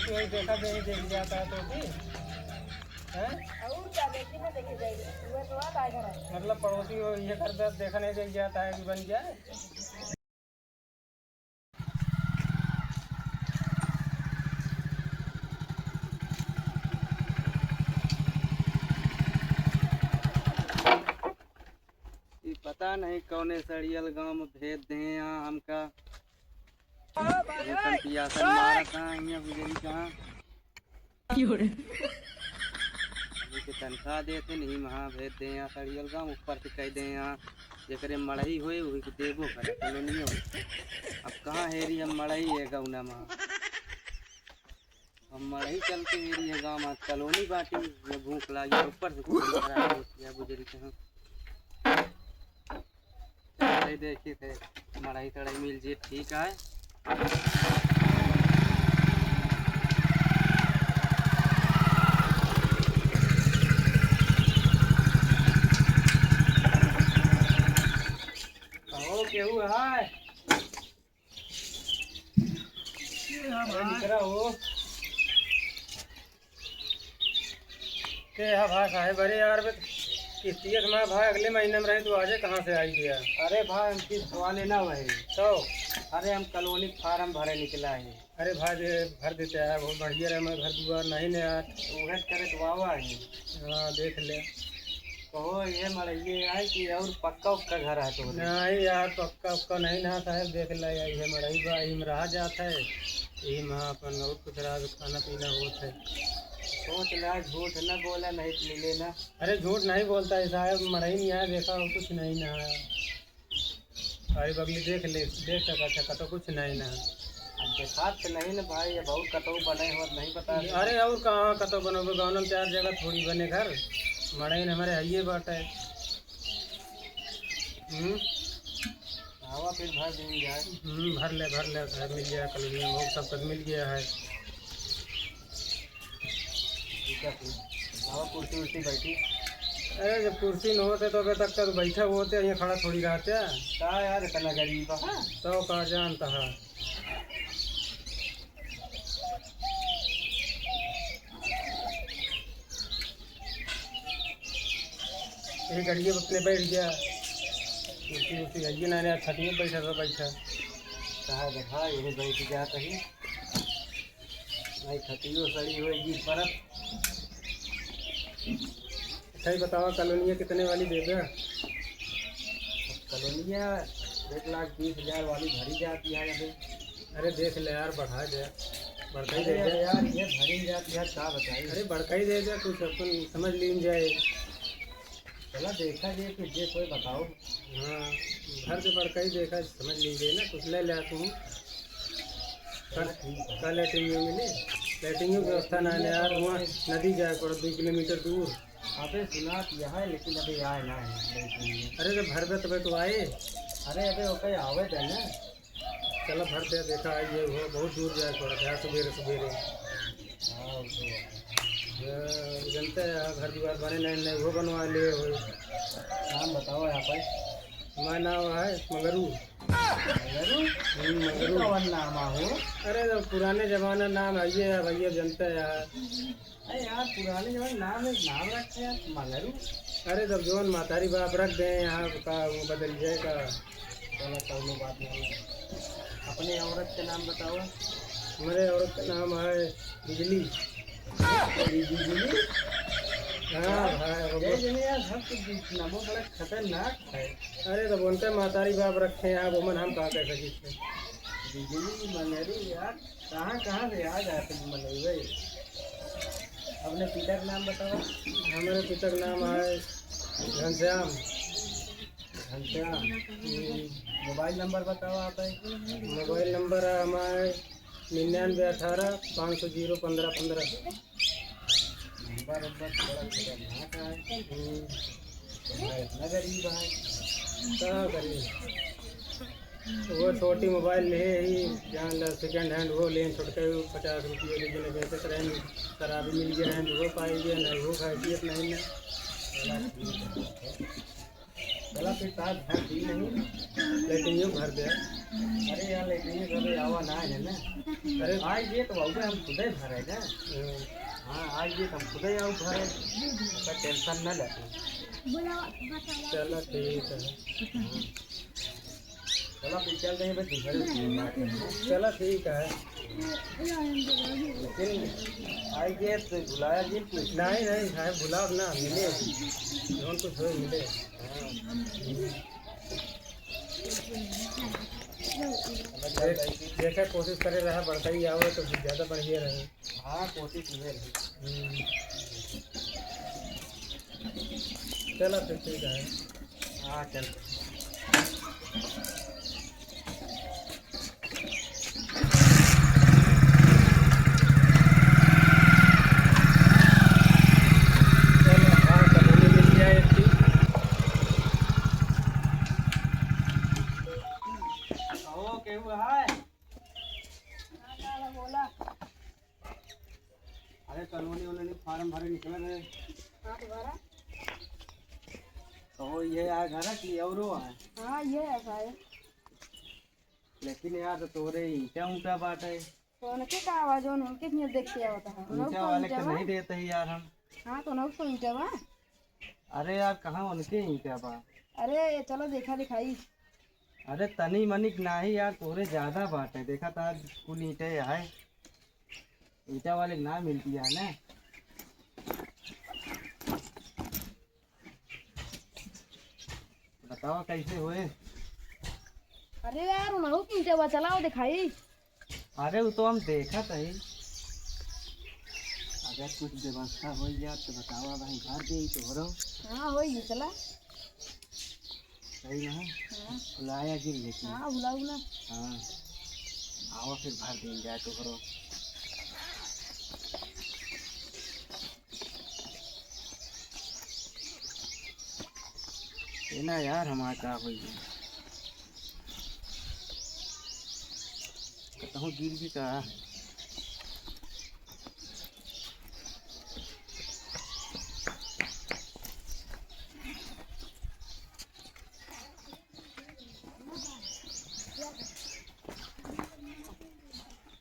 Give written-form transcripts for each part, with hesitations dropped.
पड़ोसी वही देखा देख देख जाता है तो भी है। और क्या देखने में देखे जाएगी वो तो आता है घर मतलब पड़ोसी वो ये कर दे देखने देख जाता है कि बन जाए। पता नहीं कौने सड़ियल गांव में भेज दे यहाँ हमका पियासन मारा कहाँ यहाँ गुजरी कहाँ के तनख्वाह देते नहीं वहाँ भेज दे यहाँ सड़ियल गांव ऊपर से कह दे यहाँ जेकरे मड़ई हुए वही के देबो करे चलो नहीं हो। अब कहाँ हेरी हम मड़ई है गौना में हम मड़ई चलते हेरी है गाँव में कलोनी बाटी ये भूख लगी ऊपर से खराब होती है गुजरी कहाँ देखी थे मड़ई तड़ई मिल जाए ठीक है। केहू है हो के भाई साहेब अरे यार किस्ती मैं भाई अगले महीने में रहे तो आजे कहाँ से आई गया। अरे भाई हम किस्त भरवा लेना वही तो अरे हम कॉलोनी फार्म भरे निकला है। अरे भाई भर देते हैं बहुत बढ़िया रहे मैं घर दुआर नहीं ने यार उगत करे तो आवा है। हाँ देख ले कहो ये मड़इये आए कि और पक्का उक्का घर है तो नहीं यार पक्का उक्का नहीं ना साहब देख ले ये मड़ई बा यही में रहा जाता है यही में अपन और कुछ रहा खाना पीना होता है। सोच ला झूठ न बोला नहीं तो मिले ना। अरे झूठ नहीं बोलता है साहब मड़ई नहीं आया देखा और कुछ नहीं ना भाई बगली देख ले देख सका तो कुछ नहीं ना अब देखा तो नहीं ना भाई अब और कतो बने हो नहीं पता। अरे और कहाँ कतो बनोगे गाँव में 4 जगह थोड़ी बने घर मड़ई ने हमारे आइए बात है। हवा फिर भर मिल जाए भर ले साहब मिल गया कल बहुत सब कुछ मिल गया है। कुर्सी उर्सी बैठी अरे जब कुर्सी न होते तो अभी तक तो बैठे होते यहाँ खड़ा थोड़ी रहते क्या यार इतना गरीब तो कहा जानता है। यही गड़िए अपने बैठ गया कुर्सी उर्सी आइए ना छठी में बैठा था कहा देखा यही बैठ गया कहीं भाई खटियो सड़ी होगी बर्फ। सही बताओ कॉलोनिया कितने वाली दे दे। कॉलोनिया 1,20,000 वाली भरी जाती है अभी। अरे देख ले यार बढ़ा दे बढ़का ही दे दे यार ये भरी जाती है क्या बताइए। अरे बढ़का ही दे दे कुछ अपन समझ लीन जाए चला देखा जाए फिर जे कोई बताओ। हाँ घर से बढ़का ही देखा समझ लीजिए ना कुछ ले तुम कल लेटिंग मिले लेटिंग की व्यवस्था ना है यार वहाँ नदी जाए पड़ा 2 किलोमीटर दूर। अबे सुना यह है लेकिन अभी आए ना है। अरे जब भर दे तो आए अरे अबे ओके आवे थे ना चलो भर दे देखा ये वो बहुत दूर जाए पड़ा था सवेरे सवेरे। हाँ जनता है घर द्वार बने नहीं वो बनवा लिए हो। नाम बताओ यहाँ पर हमारा नाम है मगरू नाम हो। अरे तो पुराने जमाने नाम है ये भैया जनता है यार। अरे यार पुराने जमाने नाम रखे हैं मगरू। अरे जब जोन मातारी बाप रख दे यहाँ का वो बदल जाएगा चलो कौनो बात नहीं। अपने औरत के नाम बताओ। हमारे औरत का नाम है बिजली। बिजली हाँ भाई नामों बड़ा खतरनाक है। अरे तो बोलते मातारी बाप रखे हैं आप उमन हम कहाँ कह सकते बिजली मनेरू यार कहाँ से आ जाते मनेरू भाई। अपने पिता का नाम बताओ। हमारे पिता का नाम है घनश्याम। मोबाइल नंबर बताओ आप। मोबाइल नंबर है हमारे 9918 500 1515। नंबर थोड़ा खतरनाक है इतना गरीब है क्या करिए। वो छोटी मोबाइल ले ही जहाँ सेकेंड हैंड वो लें छोटके 50 रुपये लेकिन जैसे ट्रेन शराबी मिल गया है वो पाएंगे नहीं वो खाएगी नहीं। चला फिर ताज भर दी नहीं, लेटिंग भर दे। अरे यार लेटिंग कभी आवा ना है ना। अरे आज ये तो बाबू हम खुद ही भरे ना। हाँ आज ये हम खुद ही आओ भरे, तो टेंशन न लेते। चलो ठीक है। चलो फिर चल रहे हैं बस घर। चलो ठीक है। लेकिन आई ये तो बुलाया जी कुछ नहीं नहीं है, बुलाओ ना मिले जोन कुछ हो मिले। देखा कोशिश करे रहा बढ़ता ही आओ तो ज़्यादा बढ़िया रहे। हाँ कोशिश ये रही। चलो फिर ठीक है। हाँ चल। बोला अरे कॉलोनी वालोनी फार्म भरे निकले रहे। हाँ दोबारा तो ये यार घर की और है। हाँ ये ऐसा है। लेकिन यार तोरे ईटा ऊँटा बात है। तो उनके का आवाज उनके नहीं देखते होता है ईटा वाले तो नहीं देते ही यार हम। हाँ तो उनको ईटा बा। अरे यार कहाँ उनके ईटा बा। अरे चलो देखा दिखाई। अरे तनी मनिक नहीं यार तोरे ज्यादा बात है। देखा था कुल ईटे है, ईटा वाले ना मिलती है ना। बताओ कैसे हुए। अरे यार उनको ईटा बा चलाओ दिखाई। अरे वो तो हम देखा था ही। अगर कुछ व्यवस्था हो जाए तो बताओ भाई घर दे तो हो रहा। हाँ हो ये चला सही ना। हाँ बुलाया जी लेकिन। हाँ बुला बुला। हाँ आओ फिर भर दें जाए तो करो। ये ना यार हमारा क्या हो गया कहूँ गिर भी कहा।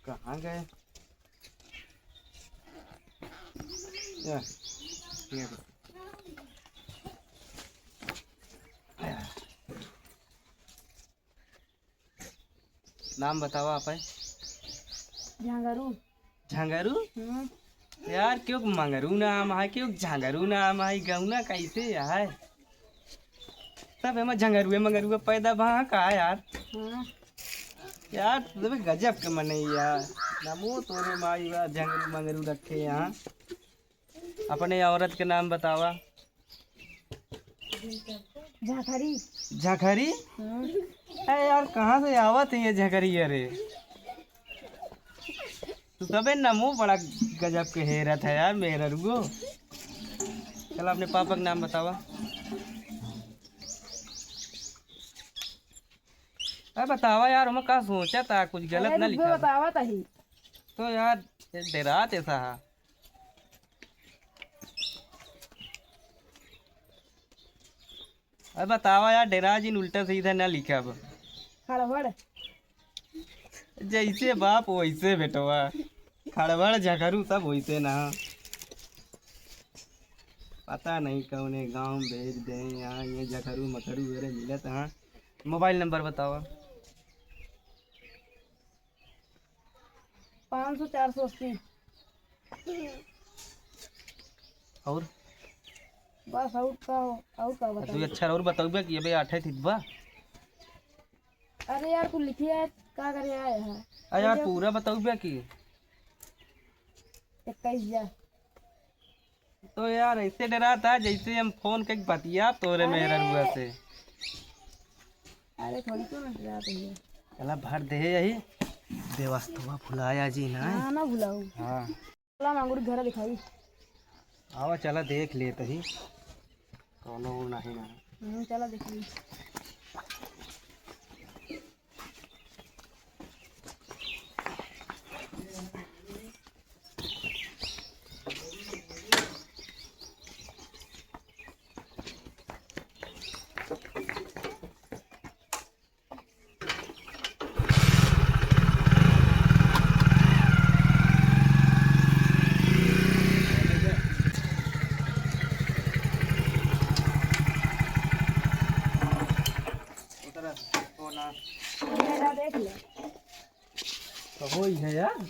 कहाँ गए या ये नाम बताओ आप है। झांगरू। झंगरू यार क्यों मंगरू नाम है, क्यों झंगरू नाम है। गौना कैसे है सब हम झंगरुए मंगरुए पैदा वहाँ का है यार। हाँ यार तबे गजब के मन यार। नमो तोरे माई बा झंगरू मंगरू रखे यहाँ। अपने औरत के नाम बतावा। झाखरी। झखरी। अरे यार कहाँ से आवत है ये झखरी। अरे तू सबे नमो बड़ा गजब के हेरत है यार मेरा रुगो। चल अपने पापा का नाम बतावा। अरे बतावा यार हम का सोचा था कुछ गलत ना लिखा बतावा था ही। तो यार डरात ऐसा है। अरे बतावा यार डेरा जी उल्टा सीधा ना लिखा। अब खड़बड़। जैसे बाप वैसे बेटवा, खड़बड़ झकरू सब वैसे ना। पता नहीं कौने गांव भेज दे यहाँ ये झकरू मकरू मेरे मिलत। हाँ मोबाइल नंबर बतावा। 500 480। और बस आउट का बता। तू अच्छा और बताओ कि अबे 8 थी बा। अरे यार तू लिखिए क्या करे आया है। अरे यार पूरा बताओ कि 21,000। तो यार ऐसे डरा था जैसे हम फोन के बतिया तोरे मेरा रुआ से। अरे थोड़ी क्यों ना डराते हैं। चला भर दे यही देवस्तवा भुलाया जी ना। हाँ ना भुलाऊ। हाँ चला मांगुर घर दिखाई। आवा चला देख लेते ही कोनो नहीं ना। चला दिखाई। तो वो ही है यार।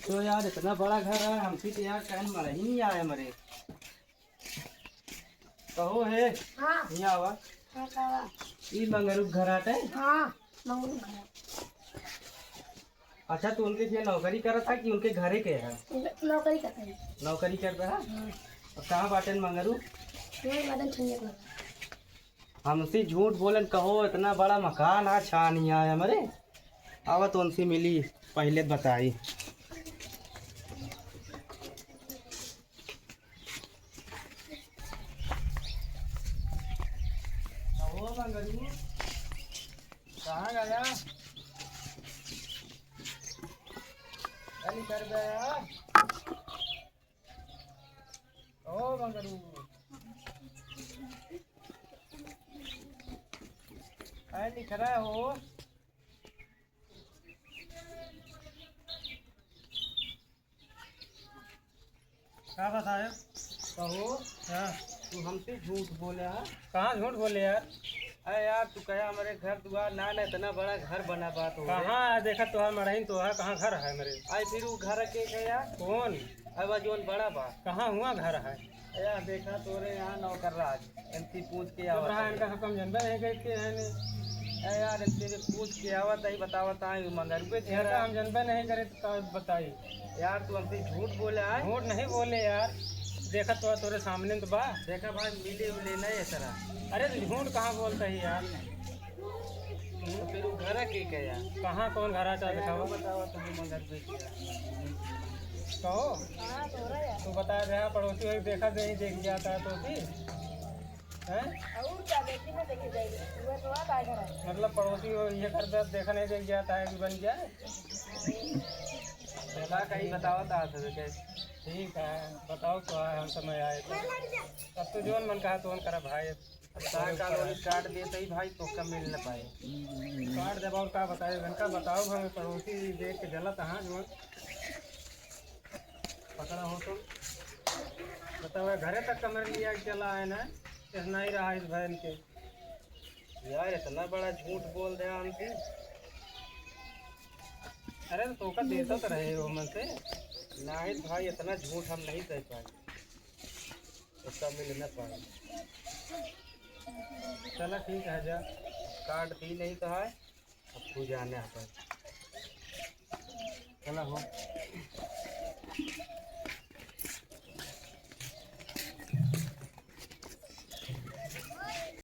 तो यार इतना बड़ा घर है, हमसे तो यार कहन मर ही नहीं आए मरे। कहो है हाँ नहीं आवा। हाँ कावा ई मंगरू घर आते। हाँ मंगलू घर अच्छा तो उनके लिए नौकरी कर था कि उनके घरे के है? नौकरी करते हैं। नौकरी कर रहा है। हाँ और कहाँ बाटे मंगरू? ये मदन छुइया कर हमसे झूठ बोलन कहो इतना बड़ा मकान है छा नहीं आया हमारे। आवत उनसे मिली पहले बताई। कहो मंगरू कहाँ गया? कर गया ओ मंगरू लिख रहा हो। क्या बताए? कहो हाँ तू हमसे झूठ बोले है। कहाँ झूठ बोले यार? अरे यार तू कहा हमारे घर दुआर ना ना इतना बड़ा घर बना बात हो। कहाँ देखा तुहार मरही तो है कहाँ घर है मेरे? आई फिर वो घर के यार कौन? अब जोन बड़ा बा कहाँ हुआ घर है? यार देखा तोरे यहाँ नौकर राज एमसी पूछ के आवा इनका हुक्म जनबे नहीं गए के है ने। यार तेरे पूछ के आवत आई बतावत आई मंगरुए घर हम जनबे नहीं करे तो बताई। यार तू हमसे झूठ बोले है। झूठ नहीं बोले यार, देखा तो तोरे सामने तो बा। देखा भाई मिले उले नहीं है तरह। अरे तो झूठ कहाँ बोलता है यार? तो फिर वो घर के क्या यार? कहाँ कौन घर आता दिखाओ बताओ तुम्हें मंगरुए कहो। हाँ तो रहा यार तू बता रहा पड़ोसी वही देखा नहीं देख जाता है तो फिर हैं? और क्या देखी ना देखी जाएगी वो तो आता है घर है। मतलब पड़ोसी वो ये करता देखा नहीं देख जाता है कि बन गया है। चला कहीं बताओ था कैसे? ठीक है बताओ तो आए हम समय आए तो अब तो जोन मन कहा तो करा भाई। काट देते ही भाई तो कम मिल न पाए। काट दे और क्या बताए घंटा बताओ हमें पड़ोसी देख के जलत हाँ जो पकड़ा हो तो बताओ घरे तक कमर लिया चला है ना इतना ही रहा इस बहन के। यार इतना बड़ा झूठ बोल दिया हमसे। अरे तो का देता तो रहे हो मन से नहीं भाई इतना झूठ हम नहीं सह पाए उसका मिल न पाए। चला ठीक है जा काट दी नहीं तो है अब तू जाने आता चला हो।